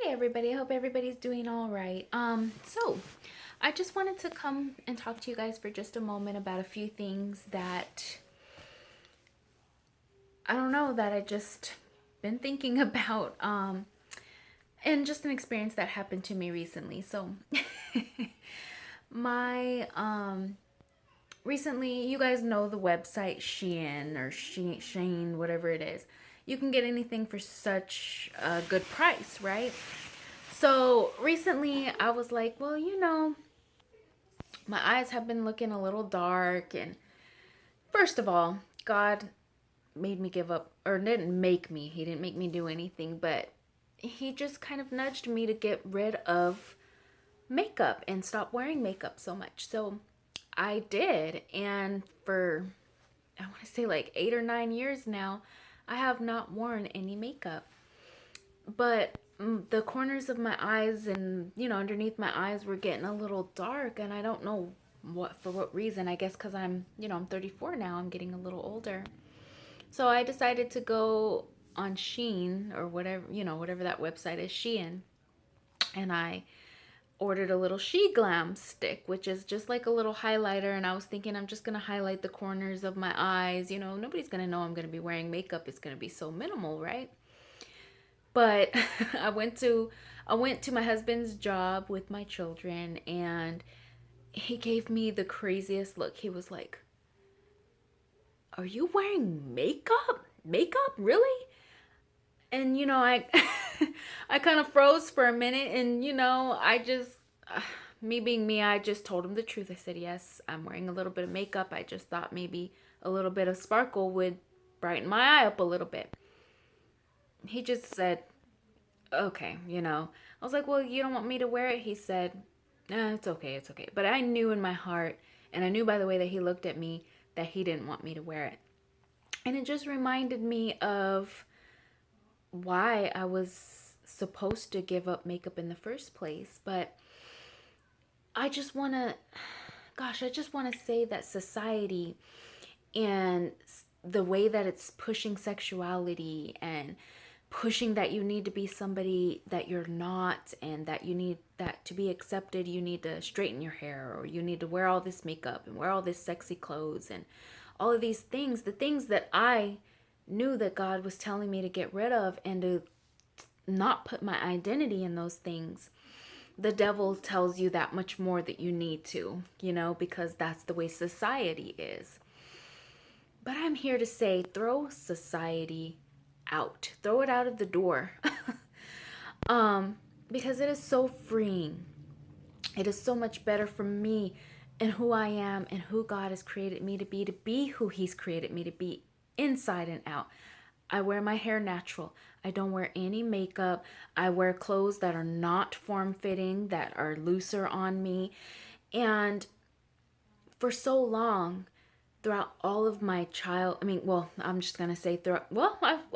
Hey everybody, I hope everybody's doing all right. So I just wanted to come and talk to you guys for just a moment about a few things that I don't know that I just been thinking about and just an experience that happened to me recently. So my recently, you guys know the website Shein or Shane, whatever it is. You can get anything for such a good price, right? So recently I was like, well, my eyes have been looking a little dark. And first of all, God made me give up, or didn't make me, He didn't make me do anything, but He just kind of nudged me to get rid of makeup and stop wearing makeup so much. So I did. And for, I want to say like 8 or 9 years now, I have not worn any makeup. But the corners of my eyes and underneath my eyes were getting a little dark, and I don't know for what reason. I guess because I'm 34 now. I'm getting a little older. So I decided to go on Shein or whatever that website is, Shein, and I ordered a little She Glam stick, which is just like a little highlighter. And I was thinking I'm just gonna highlight the corners of my eyes. Nobody's gonna know I'm gonna be wearing makeup. It's gonna be so minimal, right? But I went to my husband's job with my children, and he gave me the craziest look. He was like, "Are you wearing makeup? Makeup? Really?" And I I kind of froze for a minute, and I just me being me, I just told him the truth. I said, "Yes, I'm wearing a little bit of makeup. I just thought maybe a little bit of sparkle would brighten my eye up a little bit." He just said, "Okay." I was like, "Well, you don't want me to wear it?" He said, "It's okay, it's okay." But I knew in my heart, and I knew by the way that he looked at me, that he didn't want me to wear it. And it just reminded me of why I was supposed to give up makeup in the first place. But I just want to, gosh, I just want to say that society and the way that it's pushing sexuality and pushing that you need to be somebody that you're not, and that you need that to be accepted you need to straighten your hair, or you need to wear all this makeup and wear all this sexy clothes and all of these things, the things that I knew that God was telling me to get rid of and to not put my identity in those things. The devil tells you that much more that you need to, because that's the way society is. But I'm here to say, throw society out. Throw it out of the door. Because it is so freeing. It is so much better for me and who I am and who God has created me to be who He's created me to be, inside and out. I wear my hair natural. I don't wear any makeup. I wear clothes that are not form-fitting, that are looser on me. And for so long, throughout all of my I'm just going to say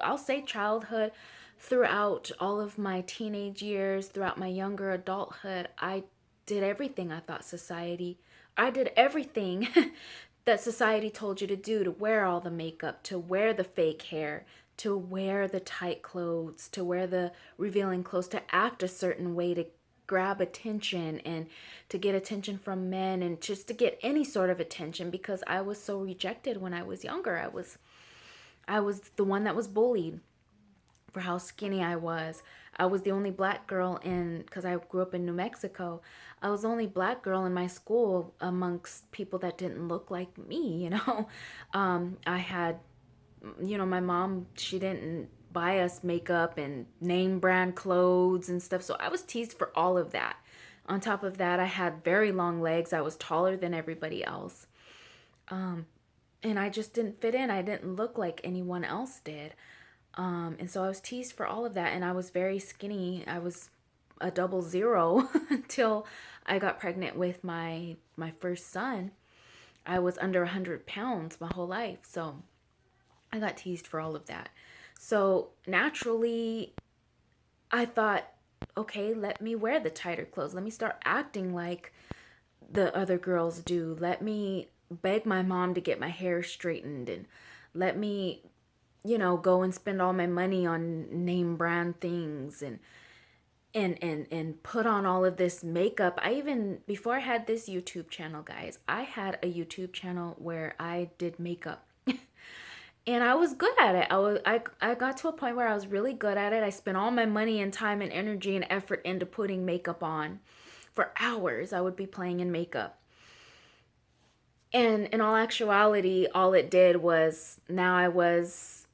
I'll say childhood, throughout all of my teenage years, throughout my younger adulthood, I did everything I did everything that society told you to do, to wear all the makeup, to wear the fake hair, to wear the tight clothes, to wear the revealing clothes, to act a certain way, to grab attention and to get attention from men, and just to get any sort of attention, because I was so rejected when I was younger. I was the one that was bullied for how skinny I was. I was the only black girl because I grew up in New Mexico. I was the only black girl in my school amongst people that didn't look like me. I had, my mom, she didn't buy us makeup and name brand clothes and stuff. So I was teased for all of that. On top of that, I had very long legs. I was taller than everybody else. And I just didn't fit in. I didn't look like anyone else did. And so I was teased for all of that. And I was very skinny. I was a double zero until I got pregnant with my first son. I was under 100 pounds my whole life. So I got teased for all of that. So naturally, I thought, okay, let me wear the tighter clothes. Let me start acting like the other girls do. Let me beg my mom to get my hair straightened, and let me, go and spend all my money on name brand things. And and put on all of this makeup. I even, before I had this YouTube channel, guys, I had a YouTube channel where I did makeup. And I was good at it. I got to a point where I was really good at it. I spent all my money and time and energy and effort into putting makeup on. For hours I would be playing in makeup. And in all actuality, all it did was, now I was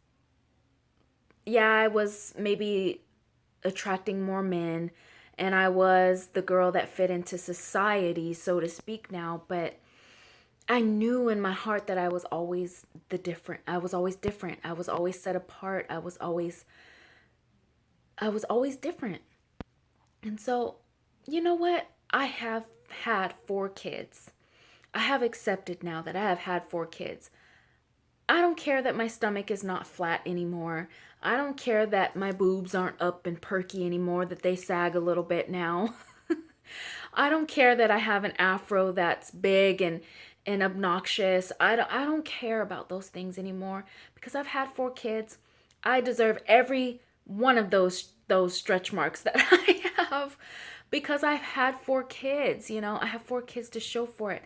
maybe attracting more men, and I was the girl that fit into society, so to speak now, but I knew in my heart that I was always the different. I was always different. I was always set apart. I was always different. And so, you know what? I have had 4 kids. I have accepted now that I have had 4 kids. I don't care that my stomach is not flat anymore. I don't care that my boobs aren't up and perky anymore, that they sag a little bit now. I don't care that I have an afro that's big and obnoxious. I don't care about those things anymore because I've had 4 kids. I deserve every one of those stretch marks that I have because I've had 4 kids, I have 4 kids to show for it.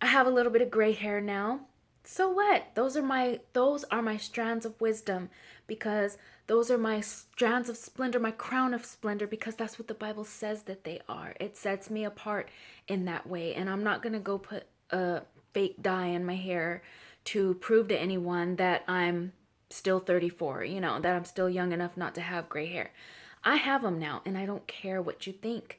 I have a little bit of gray hair now. So what? Those are my strands of wisdom, because those are my strands of splendor, my crown of splendor, because that's what the Bible says that they are. It sets me apart in that way. And I'm not going to go put a fake dye in my hair to prove to anyone that I'm still 34, that I'm still young enough not to have gray hair. I have them now, and I don't care what you think.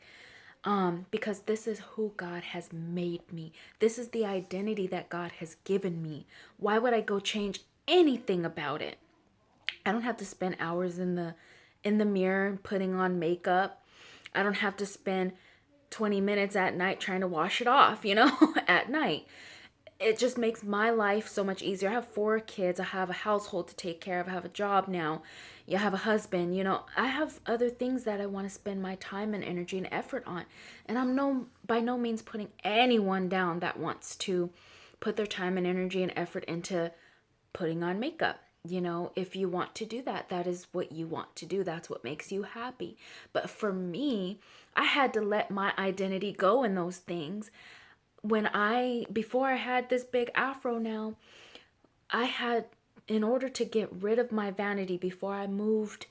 Because this is who God has made me. This is the identity that God has given me. Why would I go change anything about it? I don't have to spend hours in the mirror putting on makeup. I don't have to spend 20 minutes at night trying to wash it off, at night. It just makes my life so much easier. I have 4 kids. I have a household to take care of. I have a job now. You have a husband. I have other things that I want to spend my time and energy and effort on. And I'm by no means putting anyone down that wants to put their time and energy and effort into putting on makeup. If you want to do that, that is what you want to do. That's what makes you happy. But for me, I had to let my identity go in those things. Before I had this big afro now, I had, in order to get rid of my vanity before I moved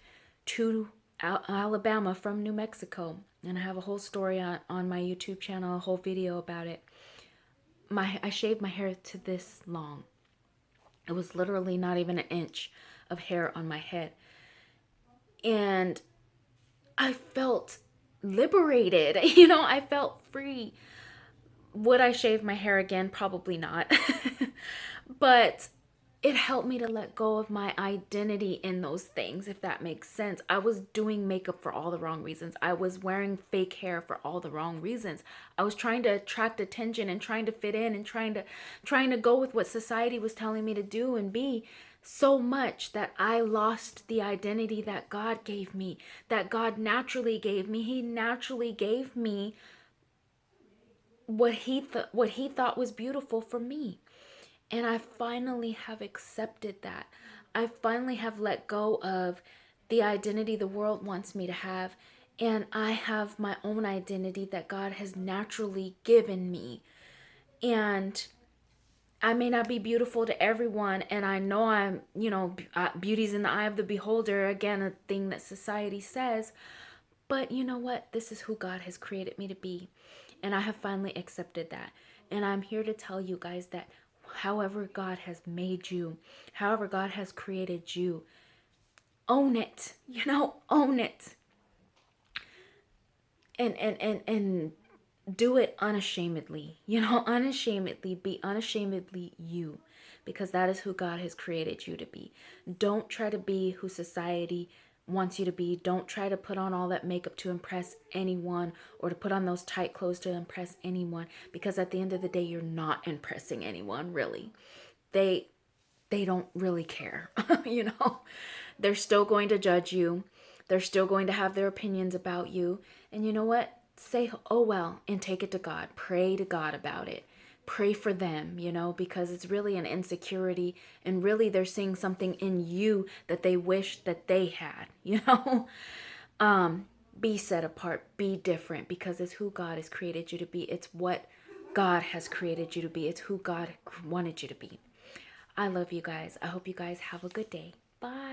to Alabama from New Mexico, and I have a whole story on my YouTube channel, a whole video about it. I shaved my hair to this long. It was literally not even an inch of hair on my head. And I felt liberated. I felt free. Would I shave my hair again? Probably not. But it helped me to let go of my identity in those things, if that makes sense. I was doing makeup for all the wrong reasons. I was wearing fake hair for all the wrong reasons. I was trying to attract attention and trying to fit in and trying to go with what society was telling me to do and be, so much that I lost the identity that God gave me, that God naturally gave me. He naturally gave me what he thought was beautiful for me. And I finally have accepted that. I finally have let go of the identity the world wants me to have, and I have my own identity that God has naturally given me. And I may not be beautiful to everyone, and I know beauty's in the eye of the beholder, again, a thing that society says. But you know what? This is who God has created me to be. And I have finally accepted that. And I'm here to tell you guys that however God has made you, however God has created you, own it. Own it. And do it unashamedly. Unashamedly. Be unashamedly you. Because that is who God has created you to be. Don't try to be who society wants you to be. Don't try to put on all that makeup to impress anyone, or to put on those tight clothes to impress anyone, because at the end of the day, you're not impressing anyone, really. They don't really care. They're still going to judge you. They're still going to have their opinions about you. And you know what? Say, oh well, and take it to God. Pray to God about it. Pray for them, because it's really an insecurity, and really they're seeing something in you that they wish that they had, Be set apart, be different, because it's who God has created you to be. It's what God has created you to be. It's who God wanted you to be. I love you guys. I hope you guys have a good day. Bye.